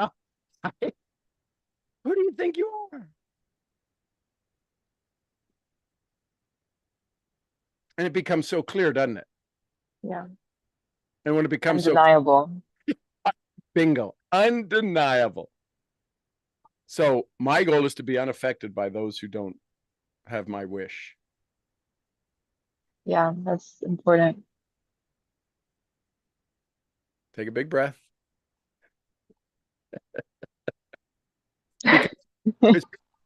who do you think you are? And it becomes so clear, doesn't it? Yeah. And when it becomes undeniable. Bingo, undeniable. So my goal is to be unaffected by those who don't have my wish. Yeah, that's important. Take a big breath.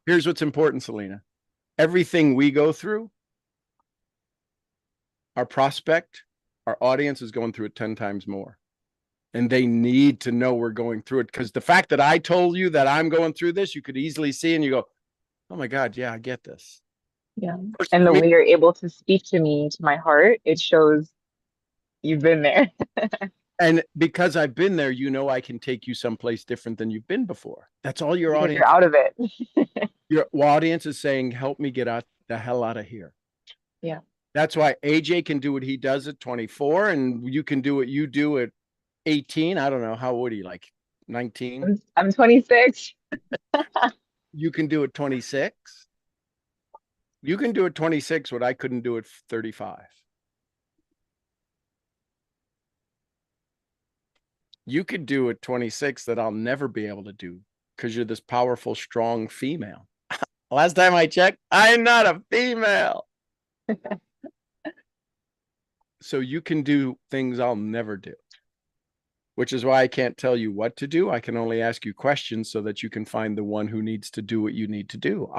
Here's what's important, Selena. Everything we go through, our prospect, our audience is going through it 10 times more. And they need to know we're going through it, because the fact that I told you that I'm going through this, you could easily see and you go, oh my God, yeah, I get this. Yeah. And the way you're able to speak to me, to my heart, it shows you've been there. And because I've been there, you know, I can take you someplace different than you've been before. That's all your audience. You're out of it. Your audience is saying, help me get the hell out of here. Yeah. That's why AJ can do what he does at 24 and you can do what you do at 18. I don't know. How old are you? Like 19? I'm 26. You can do it 26. You can do it 26 what I couldn't do at 35. You could do it 26 that I'll never be able to do because you're this powerful, strong female. Last time I checked, I'm not a female. So you can do things I'll never do, which is why I can't tell you what to do. I can only ask you questions so that you can find the one who needs to do what you need to do.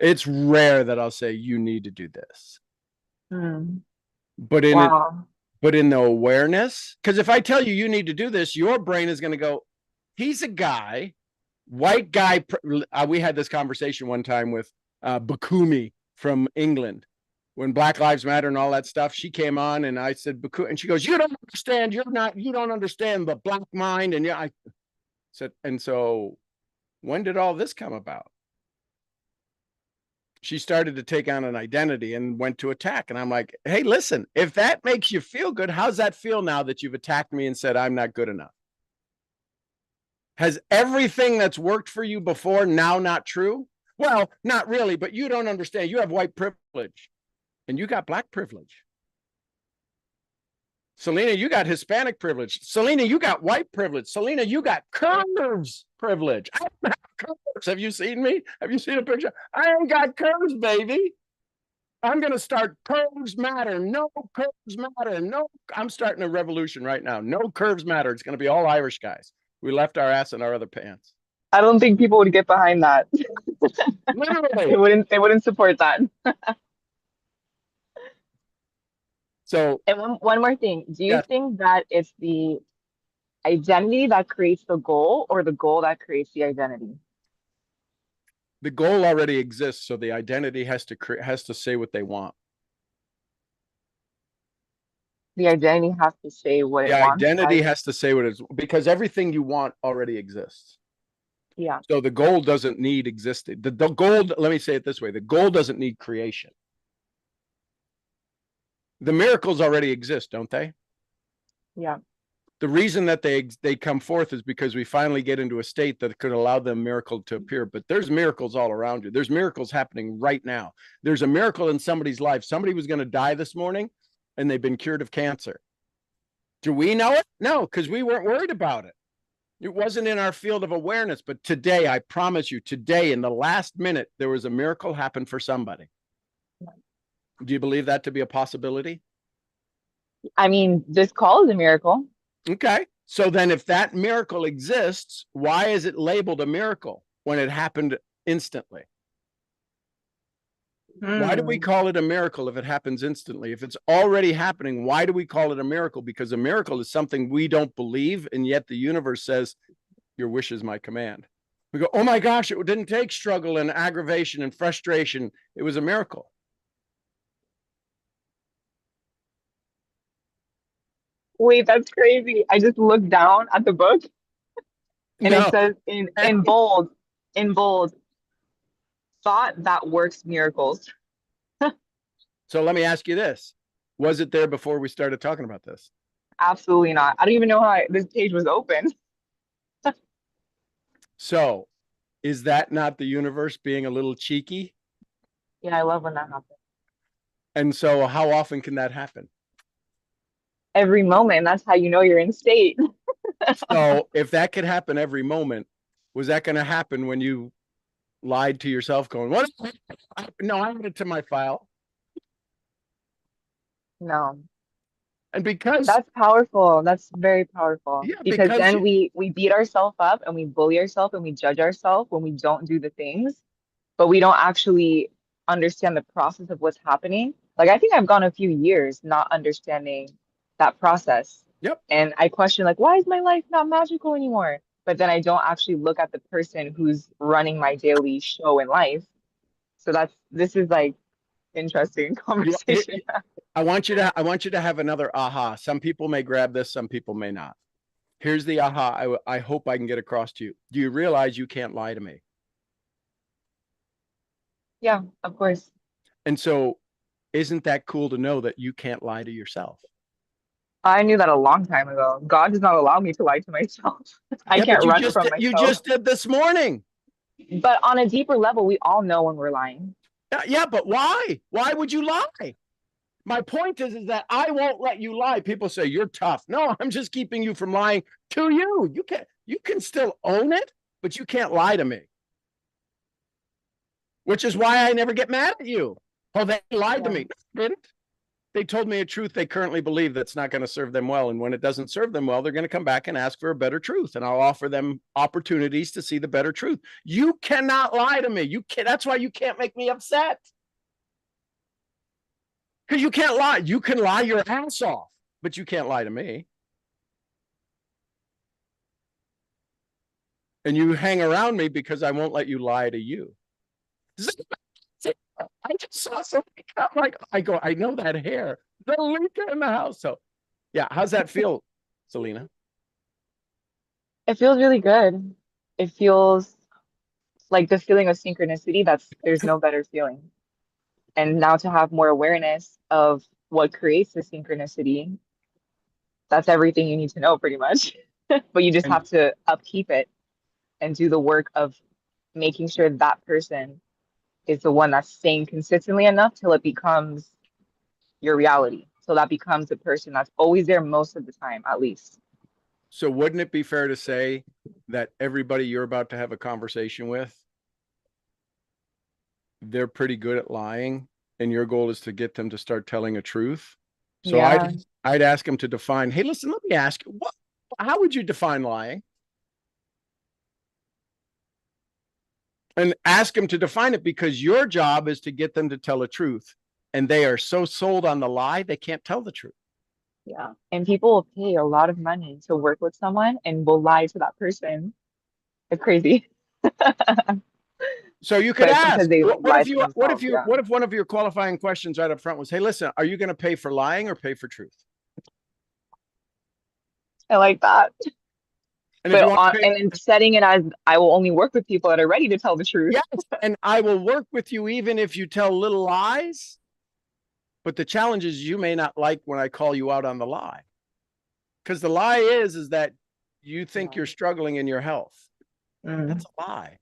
It's rare that I'll say you need to do this. But in the awareness, because if I tell you you need to do this, your brain is going to go, he's a guy, white guy. We had this conversation one time with Bakumi from England when Black Lives Matter and all that stuff. She came on and I said, and she goes, you don't understand. You don't understand the black mind. And I said, and so when did all this come about? She started to take on an identity and went to attack. And I'm like, hey, listen, if that makes you feel good, how's that feel now that you've attacked me and said I'm not good enough? Has everything that's worked for you before now not true? Well, not really, but you don't understand. You have white privilege and you got black privilege. Selena, you got Hispanic privilege. Selena, you got white privilege. Selena, you got curves privilege. I don't have curves. Have you seen me? Have you seen a picture? I ain't got curves, baby. I'm going to start curves matter. No curves matter. No, I'm starting a revolution right now. No curves matter. It's going to be all Irish guys. We left our ass in our other pants. I don't think people would get behind that. Literally. They wouldn't support that. So, and one more thing. Do you think that it's the identity that creates the goal or the goal that creates the identity? The goal already exists, so the identity has to say what they want. The identity has to say what it wants. The identity has to say what it is, because everything you want already exists. Yeah. So the goal doesn't need existing. The goal, let me say it this way, the goal doesn't need creation. The miracles already exist, don't they? Yeah. The reason that they come forth is because we finally get into a state that could allow the miracle to appear. But there's miracles all around you. There's miracles happening right now. There's a miracle in somebody's life. Somebody was going to die this morning and they've been cured of cancer. Do we know it? No, because we weren't worried about it. It wasn't in our field of awareness. But today, I promise you, today, in the last minute, there was a miracle happen for somebody. Do you believe that to be a possibility? I mean, this call is a miracle. Okay. So then if that miracle exists, why is it labeled a miracle when it happened instantly? Why do we call it a miracle if it happens instantly? If it's already happening, why do we call it a miracle? Because a miracle is something we don't believe, and yet the universe says, your wish is my command. We go, oh my gosh, it didn't take struggle and aggravation and frustration. It was a miracle. Wait, that's crazy. I just looked down at the book and No. it says in bold, thought that works miracles. So let me ask you this. Was it there before we started talking about this? Absolutely not. I don't even know how this page was open. So is that not the universe being a little cheeky? Yeah, I love when that happens. And so how often can that happen? Every moment. That's how you know you're in state. So if that could happen every moment, was that going to happen when you lied to yourself going, what? No, I added it to my file. No. And because That's powerful. That's very powerful. Yeah, Because because then you- we beat ourselves up and we bully ourselves and we judge ourselves when we don't do the things, but we don't actually understand the process of what's happening. Like I think I've gone a few years not understanding that process. Yep. And I question like, why is my life not magical anymore? But then I don't actually look at the person who's running my daily show in life. So this is like interesting conversation. I want you to have another aha. Some people may grab this, some people may not. Here's the aha. I hope I can get across to you. Do you realize you can't lie to me? Yeah, of course. And so isn't that cool to know that you can't lie to yourself? I knew that a long time ago. God does not allow me to lie to myself. I Yeah, can't but run from you myself. just did this morning. But on a deeper level, we all know when we're lying. Yeah, but why? Why would you lie? My point is that I won't let you lie. People say you're tough. No, I'm just keeping you from lying to you. You can still own it, but you can't lie to me. Which is why I never get mad at you. Oh, they lied to me. No, they didn't. They told me a truth they currently believe that's not going to serve them well. And when it doesn't serve them well, they're going to come back and ask for a better truth. And I'll offer them opportunities to see the better truth. You cannot lie to me. That's why you can't make me upset. Because you can't lie. You can lie your ass off, but you can't lie to me. And you hang around me because I won't let you lie to you. I just saw something. I know that hair. The leaker in the house. So, yeah, how's that feel, Selena? It feels really good. It feels like the feeling of synchronicity. There's no better feeling. And now to have more awareness of what creates the synchronicity, that's everything you need to know pretty much. But you just have to upkeep it and do the work of making sure that person is the one that's staying consistently enough till it becomes your reality. So that becomes the person that's always there most of the time, at least. So wouldn't it be fair to say that everybody you're about to have a conversation with, they're pretty good at lying, and your goal is to get them to start telling a truth? So Yeah. I'd ask them to define, hey, listen, let me ask you, how would you define lying? And ask them to define it, because your job is to get them to tell a truth. And they are so sold on the lie, they can't tell the truth. Yeah. And people will pay a lot of money to work with someone and will lie to that person. It's crazy. So you could But it's ask, because they lie to what themselves, yeah. if one of your qualifying questions right up front was, hey, listen, are you going to pay for lying or pay for truth? I like that. And if But you want to pay, and then setting it as I will only work with people that are ready to tell the truth. yes, and I will work with you even if you tell little lies. But the challenge is you may not like when I call you out on the lie, Because the lie is that you think Yeah. you're struggling in your health. Mm. That's a lie.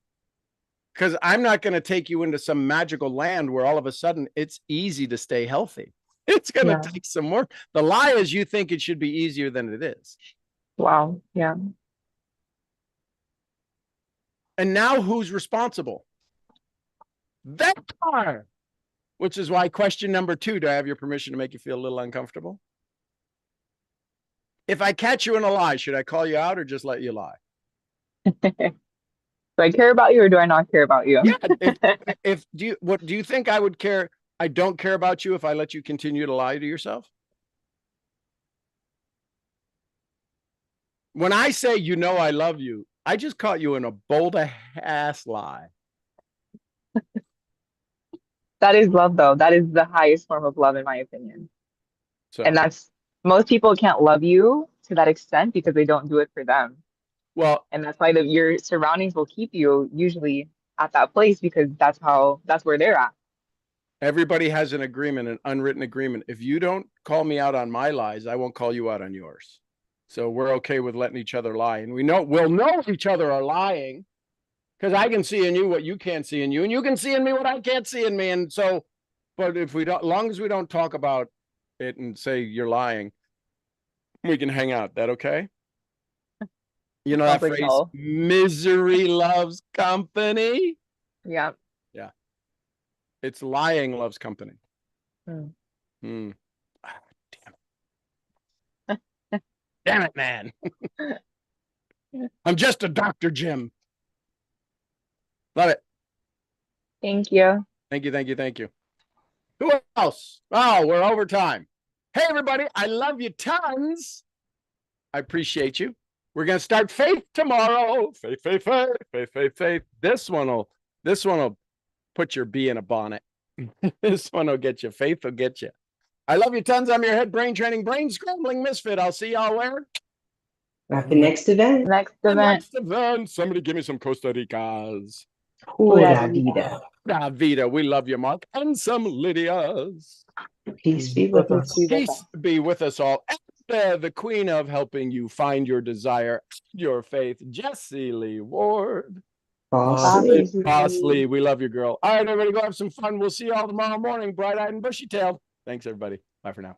Because I'm not going to take you into some magical land where all of a sudden it's easy to stay healthy. It's going to Yeah. take some work. The lie is you think it should be easier than it is. Wow. Yeah. And now who's responsible? That car. Which is why question number 2, do I have your permission to make you feel a little uncomfortable? If I catch you in a lie, should I call you out or just let you lie? Do I care about you or do I not care about you? Yeah. If do you think I would care? I don't care about you if I let you continue to lie to yourself? When I say I love you, I just caught you in a bold ass lie. That is love, though. That is the highest form of love, in my opinion. So And that's most people can't love you to that extent because they don't do it for them. well, And that's why your surroundings will keep you usually at that place because that's where they're at. everybody has an agreement, an unwritten agreement. If you don't call me out on my lies, I won't call you out on yours. So we're okay with letting each other lie. And we'll know each other are lying because I can see in you what you can't see in you, and you can see in me what I can't see in me. And so, but if we don't, long as we don't talk about it and say you're lying, we can hang out. That okay? You know that Sounds like phrase, hell. misery loves company? Yeah. Yeah. It's lying loves company. Mm. Hmm. Ah, damn it. Damn it, man. I'm just a Dr. Jim. Love it. Thank you. Thank you, thank you, thank you. Who else? Oh, we're over time. Hey, everybody. I love you tons. I appreciate you. We're going to start faith tomorrow. Faith, faith, faith, faith, faith, faith. This one will put your bee in a bonnet. This one will get you. Faith will get you. I love you tons. I'm your head brain training, brain scrambling misfit. I'll see y'all where? At the next event. Next The event. next event. Somebody give me some Costa Ricas. Pura vida. Vida, we love you, Mark. And some Lydias. Peace be with us. Peace be with us all. And, the queen of helping you find your desire, your faith, Jessie Lee Ward. Bossy. Boss Lee, we love you, girl. All right, everybody, go have some fun. We'll see you all tomorrow morning, bright-eyed and bushy-tailed. Thanks, everybody. Bye for now.